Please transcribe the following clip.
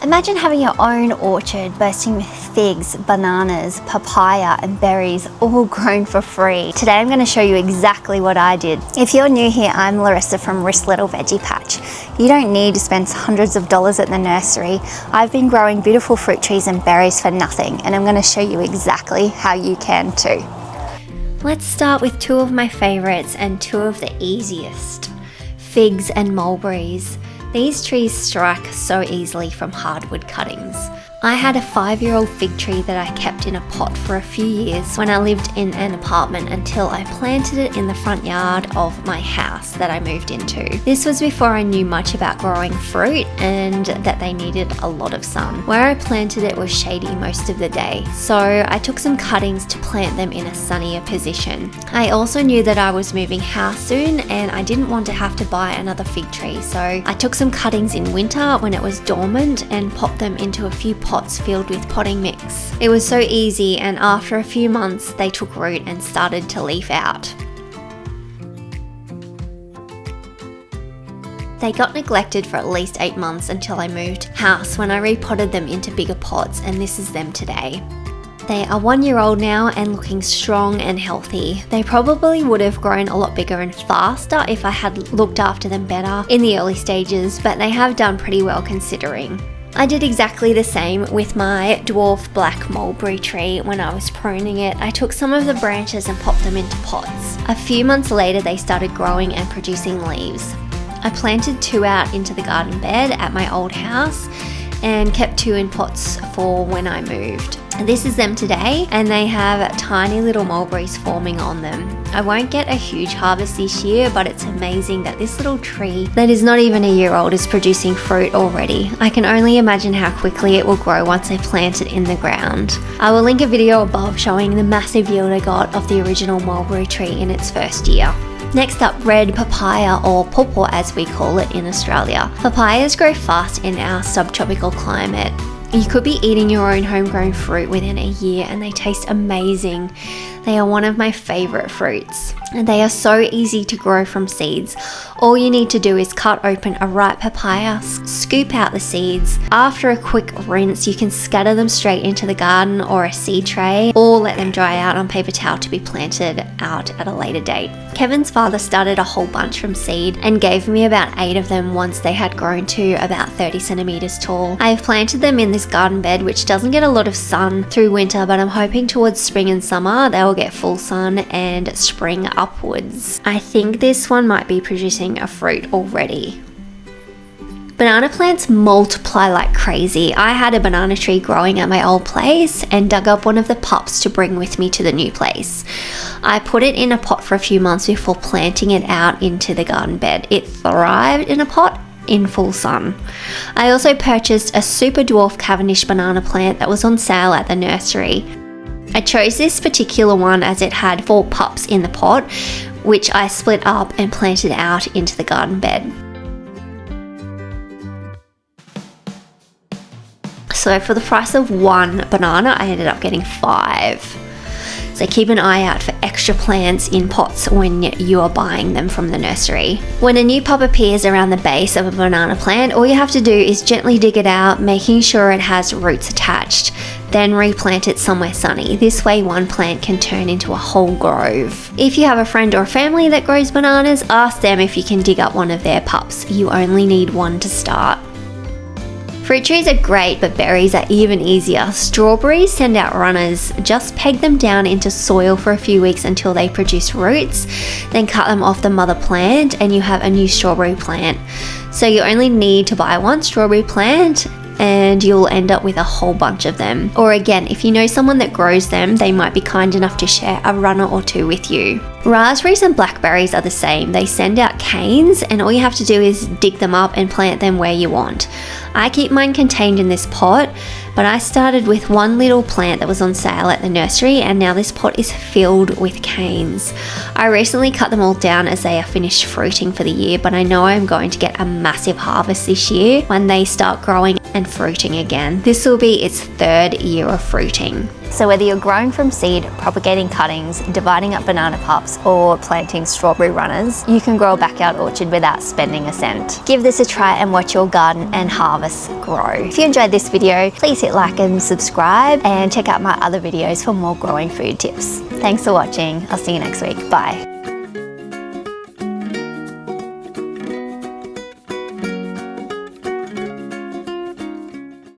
Imagine having your own orchard bursting with figs, bananas, papaya and berries all grown for free. Today I'm going to show you exactly what I did. If you're new here, I'm Larissa from Wrist Little Veggie Patch. You don't need to spend hundreds of dollars at the nursery. I've been growing beautiful fruit trees and berries for nothing, and I'm going to show you exactly how you can too. Let's start with two of my favorites and two of the easiest, figs and mulberries. These trees strike so easily from hardwood cuttings. I had a 5-year-old fig tree that I kept in a pot for a few years when I lived in an apartment until I planted it in the front yard of my house that I moved into. This was before I knew much about growing fruit and that they needed a lot of sun. Where I planted it was shady most of the day, so I took some cuttings to plant them in a sunnier position. I also knew that I was moving house soon and I didn't want to have to buy another fig tree, so I took some cuttings in winter when it was dormant and popped them into a few pots filled with potting mix. It was so easy, and after a few months they took root and started to leaf out. They got neglected for at least 8 months until I moved house when I repotted them into bigger pots, and this is them today. They are 1 year old now and looking strong and healthy. They probably would have grown a lot bigger and faster if I had looked after them better in the early stages, but they have done pretty well considering. I did exactly the same with my dwarf black mulberry tree when I was pruning it. I took some of the branches and popped them into pots. A few months later they started growing and producing leaves. I planted 2 out into the garden bed at my old house and kept 2 in pots for when I moved. This is them today, and they have tiny little mulberries forming on them. I won't get a huge harvest this year, but it's amazing that this little tree that is not even a year old is producing fruit already. I can only imagine how quickly it will grow once I plant it in the ground. I will link a video above showing the massive yield I got of the original mulberry tree in its first year. Next up, red papaya, or pawpaw as we call it in Australia. Papayas grow fast in our subtropical climate. You could be eating your own homegrown fruit within a year and they taste amazing. They are one of my favourite fruits, and they are so easy to grow from seeds. All you need to do is cut open a ripe papaya, scoop out the seeds. After a quick rinse, you can scatter them straight into the garden or a seed tray, or let them dry out on paper towel to be planted out at a later date. Kevin's father started a whole bunch from seed and gave me about 8 of them once they had grown to about 30 centimeters tall. I have planted them in this garden bed, which doesn't get a lot of sun through winter, but I'm hoping towards spring and summer they will get full sun and spring upwards. I think this one might be producing a fruit already. Banana plants multiply like crazy. I had a banana tree growing at my old place and dug up one of the pups to bring with me to the new place. I put it in a pot for a few months before planting it out into the garden bed. It thrived in a pot in full sun. I also purchased a super dwarf Cavendish banana plant that was on sale at the nursery. I chose this particular one as it had 4 pups in the pot, which I split up and planted out into the garden bed. So for the price of 1 banana, I ended up getting 5. So keep an eye out for extra plants in pots when you are buying them from the nursery. When a new pup appears around the base of a banana plant, all you have to do is gently dig it out, making sure it has roots attached. Then replant it somewhere sunny. This way one plant can turn into a whole grove. If you have a friend or family that grows bananas, ask them if you can dig up one of their pups. You only need 1 to start. Fruit trees are great, but berries are even easier. Strawberries send out runners. Just peg them down into soil for a few weeks until they produce roots, then cut them off the mother plant and you have a new strawberry plant. So you only need to buy 1 strawberry plant and you'll end up with a whole bunch of them. Or again, if you know someone that grows them, they might be kind enough to share a runner or 2 with you. Raspberries and blackberries are the same. They send out canes and all you have to do is dig them up and plant them where you want. I keep mine contained in this pot, but I started with 1 little plant that was on sale at the nursery, and now this pot is filled with canes. I recently cut them all down as they are finished fruiting for the year, but I know I'm going to get a massive harvest this year when they start growing and fruiting again. This will be its 3rd year of fruiting. So whether you're growing from seed, propagating cuttings, dividing up banana pups, or planting strawberry runners, you can grow a backyard orchard without spending a cent. Give this a try and watch your garden and harvest grow. If you enjoyed this video, please hit like and subscribe, and check out my other videos for more growing food tips. Thanks for watching. I'll see you next week. Bye.